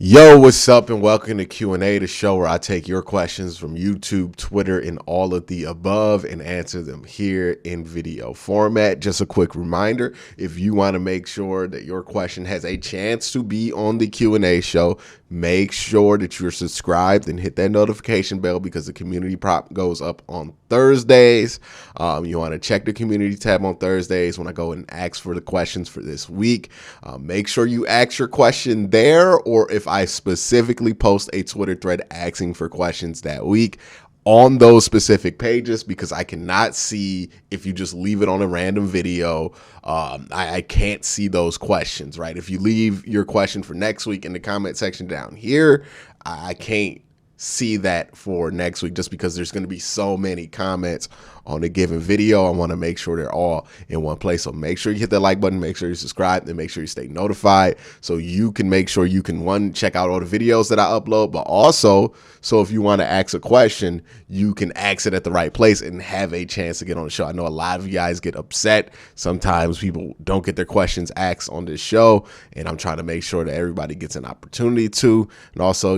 Yo, what's up, and welcome to Q&A, the show where I take your questions from YouTube, Twitter, and all of the above and answer them here in video format. Just a quick reminder, if you want to make sure that your question has a chance to be on the Q&A show, make sure that you're subscribed and hit that notification bell because the community prop goes up on Thursdays. You want to check the community tab on Thursdays when I go and ask for the questions for this week. Make sure you ask your question there, or if I specifically post a Twitter thread asking for questions that week on those specific pages, because I cannot see if you just leave it on a random video. I can't see those questions, right? If you leave your question for next week in the comment section down here, I can't see that for next week just because there's going to be so many comments on a given video. I want to make sure they're all in one place. So make sure you hit that like button, make sure you subscribe, and make sure you stay notified so you can make sure you can, one, check out all the videos that I upload, but also, so if you want to ask a question, you can ask it at the right place and have a chance to get on the show. I know a lot of you guys get upset. Sometimes people don't get their questions asked on this show, and I'm trying to make sure that everybody gets an opportunity to, and also,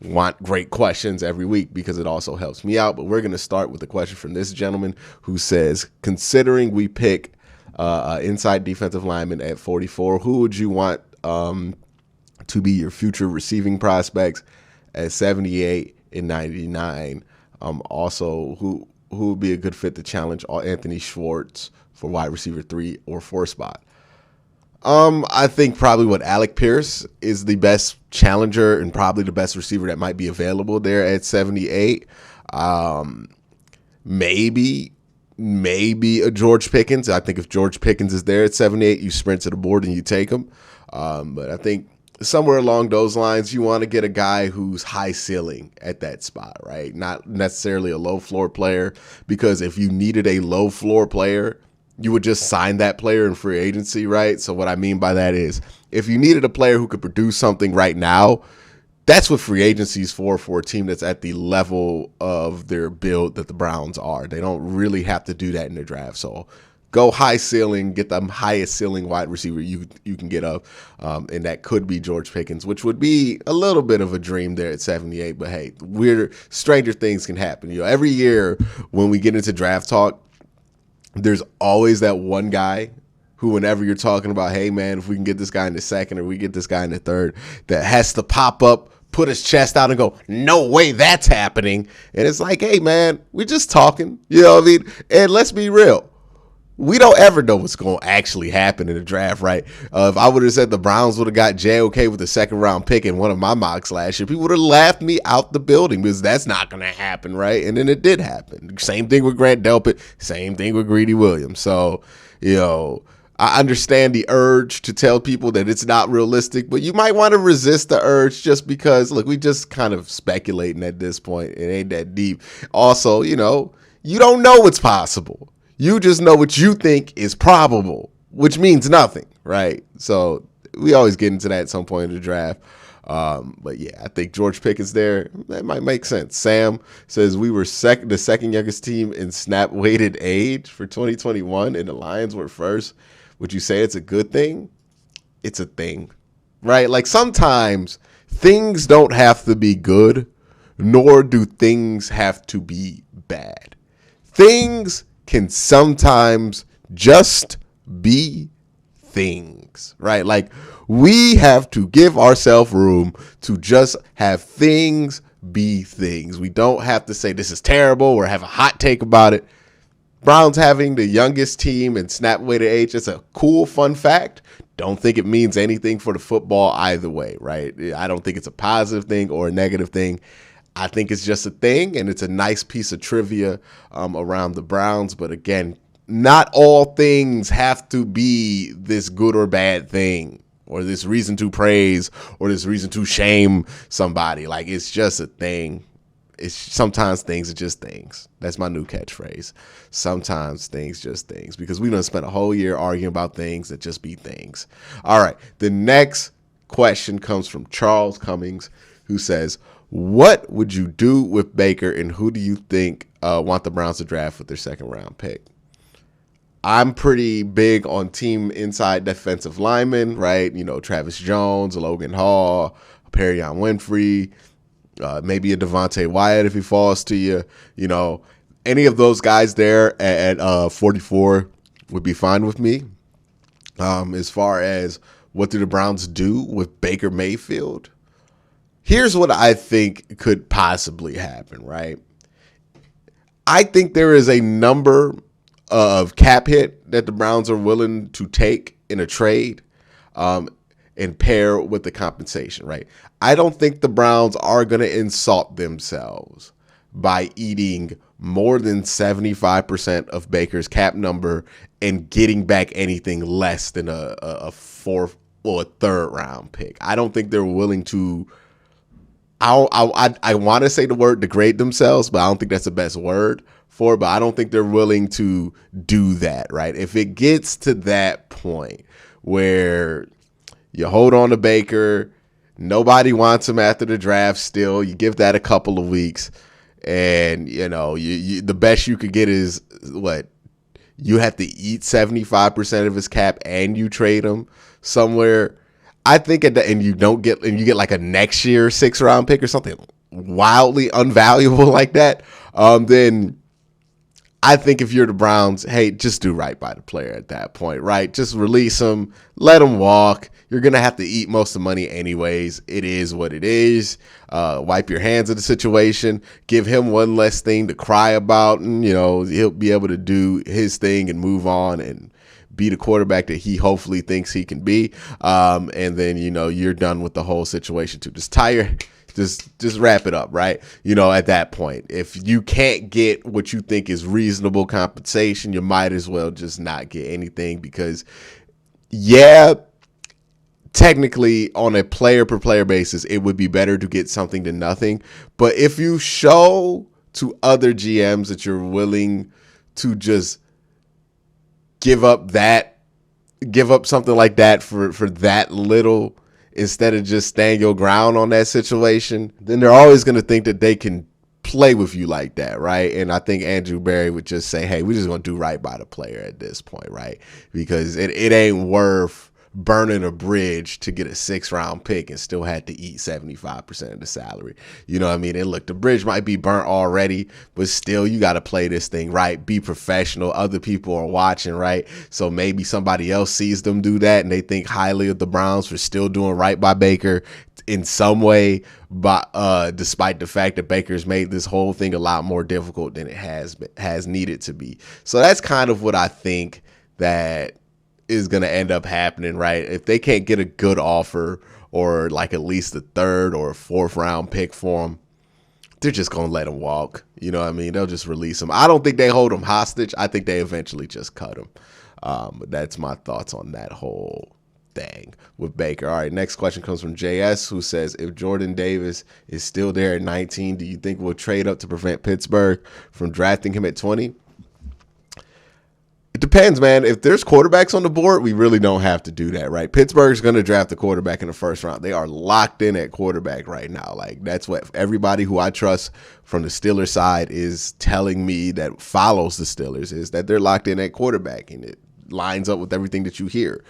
want great questions every week because it also helps me out. But we're going to start with a question from this gentleman who says, considering we pick inside defensive lineman at 44, who would you want to be your future receiving prospects at 78 and 99? Also, who would be a good fit to challenge Anthony Schwartz for wide receiver 3 or 4 spot? I think probably Alec Pierce is the best challenger and probably the best receiver that might be available there at 78. Maybe a George Pickens. I think if George Pickens is there at 78, you sprint to the board and you take him. But I think somewhere along those lines, you want to get a guy who's high ceiling at that spot, right? Not necessarily a low floor player, because if you needed a low floor player, you would just sign that player in free agency, right? So what I mean by that is, if you needed a player who could produce something right now, that's what free agency is for a team that's at the level of their build that the Browns are. They don't really have to do that in the draft. So go high ceiling, get the highest ceiling wide receiver you can get up, and that could be George Pickens, which would be a little bit of a dream there at 78. But hey, stranger things can happen. Every year when we get into draft talk, there's always that one guy who, whenever you're talking about, hey, man, if we can get this guy in the second or we get this guy in the third, that has to pop up, put his chest out and go, no way that's happening. And it's like, hey, man, we're just talking. You know what I mean? And let's be real. We don't ever know what's going to actually happen in the draft, right? If I would have said the Browns would have got JOK with the second round pick in one of my mocks last year, people would have laughed me out the building because that's not going to happen, right? And then it did happen. Same thing with Grant Delpit. Same thing with Greedy Williams. So, I understand the urge to tell people that it's not realistic, but you might want to resist the urge just because, look, we just kind of speculating at this point. It ain't that deep. Also, you don't know what's possible. You just know what you think is probable, which means nothing, right? So we always get into that at some point in the draft. But yeah, I think George Pickens there, that might make sense. Sam says we were the second youngest team in snap weighted age for 2021, and the Lions were first. Would you say it's a good thing? It's a thing, right? Like sometimes things don't have to be good, nor do things have to be bad. Things can sometimes just be things, right? Like we have to give ourselves room to just have things be things. We don't have to say this is terrible or have a hot take about it. Browns having the youngest team in snap weighted age, it's a cool, fun fact. Don't think it means anything for the football either way, right? I don't think it's a positive thing or a negative thing. I think it's just a thing, and it's a nice piece of trivia around the Browns. But again, not all things have to be this good or bad thing, or this reason to praise, or this reason to shame somebody. Like, it's just a thing. Sometimes things are just things. That's my new catchphrase. Sometimes things just things, because we done spent a whole year arguing about things that just be things. All right, the next question comes from Charles Cummings, who says, what would you do with Baker, and who do you think want the Browns to draft with their second round pick? I'm pretty big on team inside defensive linemen, right? Travis Jones, Logan Hall, Perion Winfrey, maybe a Devontae Wyatt if he falls to you. Any of those guys there at 44 would be fine with me. As far as what do the Browns do with Baker Mayfield, here's what I think could possibly happen, right? I think there is a number of cap hit that the Browns are willing to take in a trade and pair with the compensation, right? I don't think the Browns are going to insult themselves by eating more than 75% of Baker's cap number and getting back anything less than a fourth or a third round pick. I don't think they're willing to. I want to say the word degrade themselves, but I don't think that's the best word for it. But I don't think they're willing to do that, right? If it gets to that point where you hold on to Baker, nobody wants him after the draft still, you give that a couple of weeks, and you the best you could get is what? You have to eat 75% of his cap and you trade him somewhere. I think and you get like a next year 6th round pick or something wildly unvaluable like that, then I think if you're the Browns, hey, just do right by the player at that point, right? Just release him, let him walk. You're going to have to eat most of the money anyways. It is what it is. Wipe your hands of the situation. Give him one less thing to cry about, and, he'll be able to do his thing and move on and be the quarterback that he hopefully thinks he can be. And then, you're done with the whole situation too. Just wrap it up, right? At that point, if you can't get what you think is reasonable compensation, you might as well just not get anything because, technically on a player per player basis, it would be better to get something than nothing. But if you show to other GMs that you're willing to just give up something like that for that little, instead of just staying your ground on that situation, then they're always going to think that they can play with you like that, right? And I think Andrew Berry would just say, hey, we're just going to do right by the player at this point, right? Because it ain't worth burning a bridge to get a 6th round pick and still had to eat 75% of the salary. You know what I mean? And look, the bridge might be burnt already, but still you got to play this thing right. Be professional. Other people are watching, right? So maybe somebody else sees them do that and they think highly of the Browns for still doing right by Baker in some way, but despite the fact that Baker's made this whole thing a lot more difficult than it has needed to be. So that's kind of what I think that is going to end up happening, right? If they can't get a good offer or like at least a 3rd or a 4th round pick for him, they're just going to let him walk. You know what I mean? They'll just release him. I don't think they hold him hostage. I think they eventually just cut him. But that's my thoughts on that whole thing with Baker. All right, next question comes from JS, who says, if Jordan Davis is still there at 19, do you think we'll trade up to prevent Pittsburgh from drafting him at 20? It depends, man. If there's quarterbacks on the board, we really don't have to do that, right? Pittsburgh's going to draft a quarterback in the 1st round. They are locked in at quarterback right now. Like, that's what everybody who I trust from the Steelers side is telling me that follows the Steelers, is that they're locked in at quarterback, and it lines up with everything that you hear.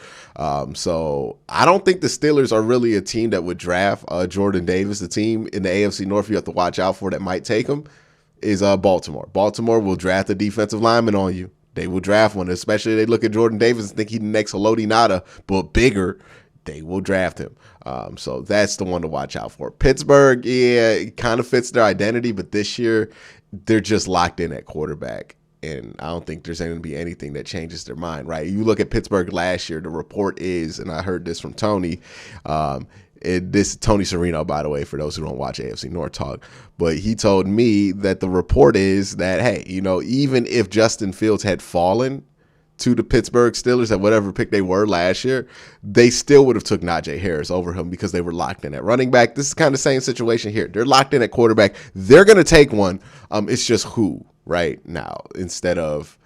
So I don't think the Steelers are really a team that would draft Jordan Davis. The team in the AFC North you have to watch out for that might take him is Baltimore. Baltimore will draft a defensive lineman on you. They will draft one, especially if they look at Jordan Davis and think he's the next Haloti Ngata, but bigger. They will draft him. So that's the one to watch out for. Pittsburgh, it kind of fits their identity, but this year they're just locked in at quarterback. And I don't think there's going to be anything that changes their mind, right? You look at Pittsburgh last year, the report is, and I heard this from Tony, this Tony Serino, by the way, for those who don't watch AFC North talk, but he told me that the report is that, hey, even if Justin Fields had fallen to the Pittsburgh Steelers at whatever pick they were last year, they still would have took Najee Harris over him because they were locked in at running back. This is kind of the same situation here. They're locked in at quarterback. They're going to take one. It's just who right now instead of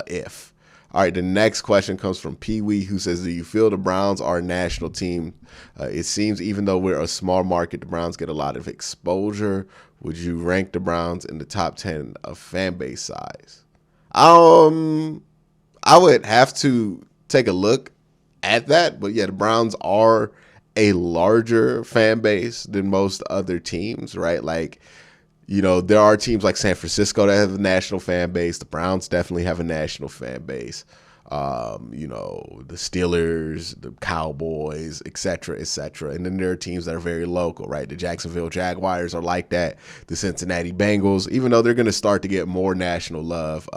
if. All right, the next question comes from Pee Wee, who says, do you feel the Browns are a national team? It seems even though we're a small market, the Browns get a lot of exposure. Would you rank the Browns in the top 10 of fan base size? I would have to take a look at that. But yeah, the Browns are a larger fan base than most other teams, right? Like, there are teams like San Francisco that have a national fan base. The Browns definitely have a national fan base. The Steelers, the Cowboys, et cetera, et cetera. And then there are teams that are very local, right? The Jacksonville Jaguars are like that. The Cincinnati Bengals, even though they're going to start to get more national love,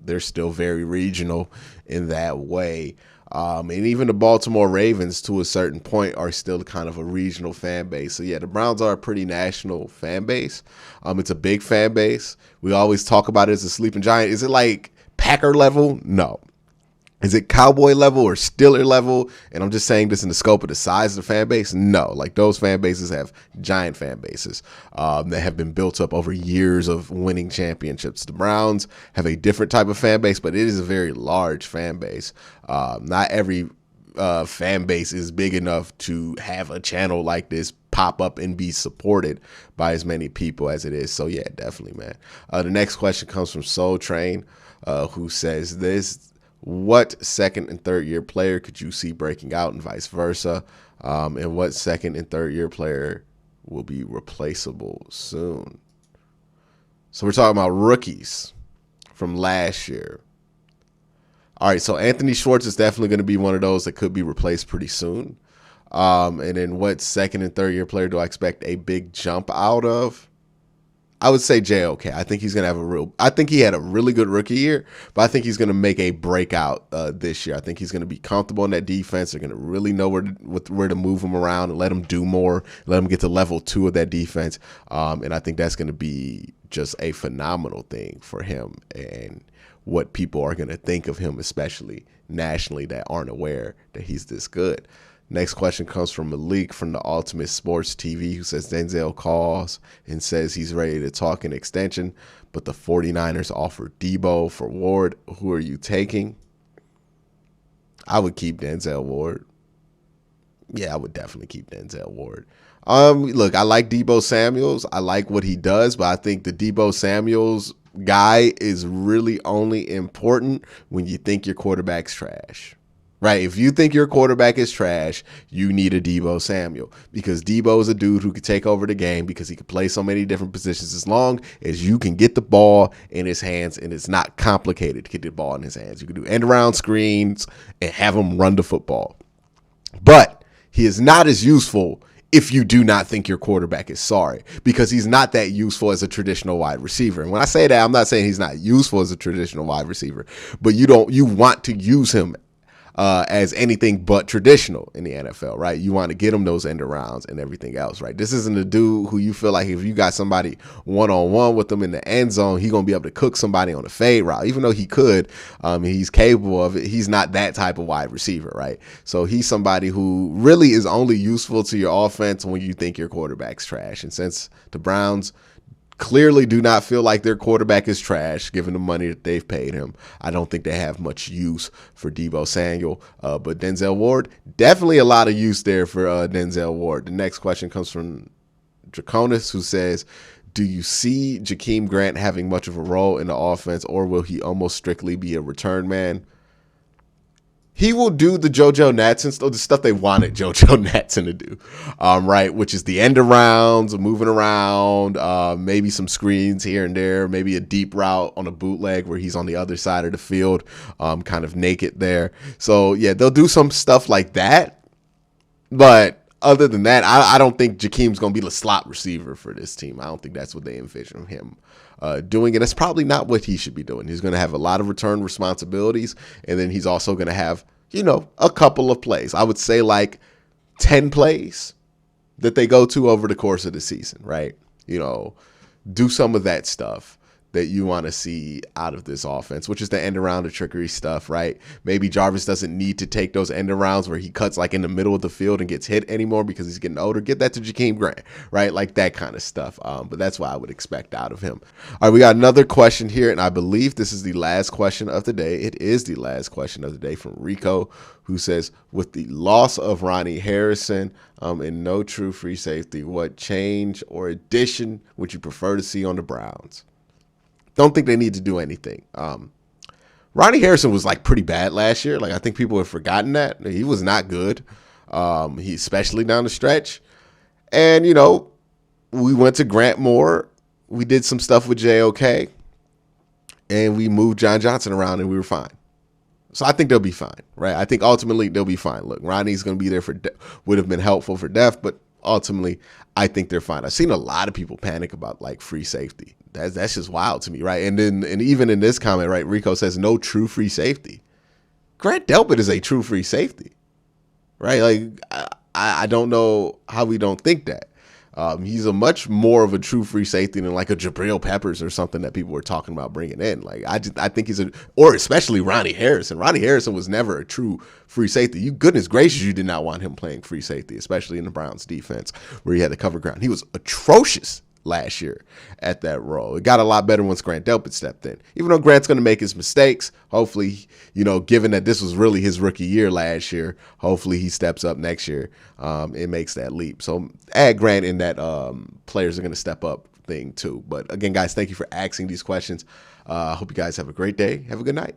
they're still very regional in that way. And even the Baltimore Ravens, to a certain point, are still kind of a regional fan base. So, yeah, the Browns are a pretty national fan base. It's a big fan base. We always talk about it as a sleeping giant. Is it like Packer level? No. Is it Cowboy level or Steeler level? And I'm just saying this in the scope of the size of the fan base. No, like those fan bases have giant fan bases that have been built up over years of winning championships. The Browns have a different type of fan base, but it is a very large fan base. Not every fan base is big enough to have a channel like this pop up and be supported by as many people as it is. So yeah, definitely, man. The next question comes from Soul Train, who says this. What second and third year player could you see breaking out and vice versa? And what second and third year player will be replaceable soon? So we're talking about rookies from last year. All right, so Anthony Schwartz is definitely going to be one of those that could be replaced pretty soon. And then what second and third year player do I expect a big jump out of? I would say JOK. I think he's going to have I think he had a really good rookie year, but I think he's going to make a breakout this year. I think he's going to be comfortable in that defense. They're going to really know where to move him around and let him do more, let him get to level 2 of that defense. And I think that's going to be just a phenomenal thing for him and what people are going to think of him, especially nationally, that aren't aware that he's this good. Next question comes from Malik from the Ultimate Sports TV, who says Denzel calls and says he's ready to talk an extension, but the 49ers offer Debo for Ward. Who are you taking? I would keep Denzel Ward. Yeah, I would definitely keep Denzel Ward. Look, I like Debo Samuels. I like what he does, but I think the Debo Samuels guy is really only important when you think your quarterback's trash. Right, if you think your quarterback is trash, you need a Debo Samuel, because Debo is a dude who can take over the game because he can play so many different positions as long as you can get the ball in his hands and it's not complicated to get the ball in his hands. You can do end-around screens and have him run the football. But he is not as useful if you do not think your quarterback is sorry, because he's not that useful as a traditional wide receiver. And when I say that, I'm not saying he's not useful as a traditional wide receiver, but you want to use him as anything but traditional in the NFL, right? You want to get him those end arounds and everything else, right? This isn't a dude who you feel like if you got somebody one-on-one with them in the end zone, he's going to be able to cook somebody on a fade route. Even though he could, he's capable of it. He's not that type of wide receiver, right? So he's somebody who really is only useful to your offense when you think your quarterback's trash. And since the Browns clearly do not feel like their quarterback is trash, given the money that they've paid him, I don't think they have much use for Debo Samuel. But Denzel Ward, definitely a lot of use there for Denzel Ward. The next question comes from Draconis, who says, do you see Jakeem Grant having much of a role in the offense, or will he almost strictly be a return man? He will do the JoJo Natson, the stuff they wanted JoJo Natson to do, right? Which is the end arounds, moving around, maybe some screens here and there, maybe a deep route on a bootleg where he's on the other side of the field, kind of naked there. So yeah, they'll do some stuff like that. But other than that, I don't think Jakeem's going to be the slot receiver for this team. I don't think that's what they envision him doing, and that's probably not what he should be doing. He's going to have a lot of return responsibilities, and then he's also going to have, a couple of plays. I would say like 10 plays that they go to over the course of the season, right? Do some of that stuff that you want to see out of this offense, which is the end around, the trickery stuff, right? Maybe Jarvis doesn't need to take those end arounds where he cuts like in the middle of the field and gets hit anymore because he's getting older. Get that to Jakeem Grant, right? Like that kind of stuff. But that's what I would expect out of him. All right, we got another question here, and I believe this is the last question of the day. It is the last question of the day from Rico, who says, with the loss of Ronnie Harrison and no true free safety, what change or addition would you prefer to see on the Browns? Don't think they need to do anything. Ronnie Harrison was like pretty bad last year. Like I think people have forgotten that. He was not good. He especially down the stretch. And, we went to Grant more. We did some stuff with JOK. And we moved John Johnson around and we were fine. So I think they'll be fine, right? I think ultimately they'll be fine. Look, Ronnie's going to be there would have been helpful for depth, but ultimately I think they're fine. I've seen a lot of people panic about like free safety. That's just wild to me, right? And even in this comment, right, Rico says no true free safety. Grant Delpit is a true free safety, right? Like I don't know how we don't think that. He's a much more of a true free safety than like a Jabril Peppers or something that people were talking about bringing in. Like I think or especially Ronnie Harrison. Ronnie Harrison was never a true free safety. You goodness gracious, you did not want him playing free safety, especially in the Browns defense where he had to cover ground. He was atrocious last year at that role. It got a lot better once Grant Delpit stepped in. Even though Grant's going to make his mistakes, hopefully, given that this was really his rookie year last year, hopefully he steps up next year and makes that leap. So add Grant in that players are going to step up thing too. But again, guys, thank you for asking these questions. I hope you guys have a great day. Have a good night.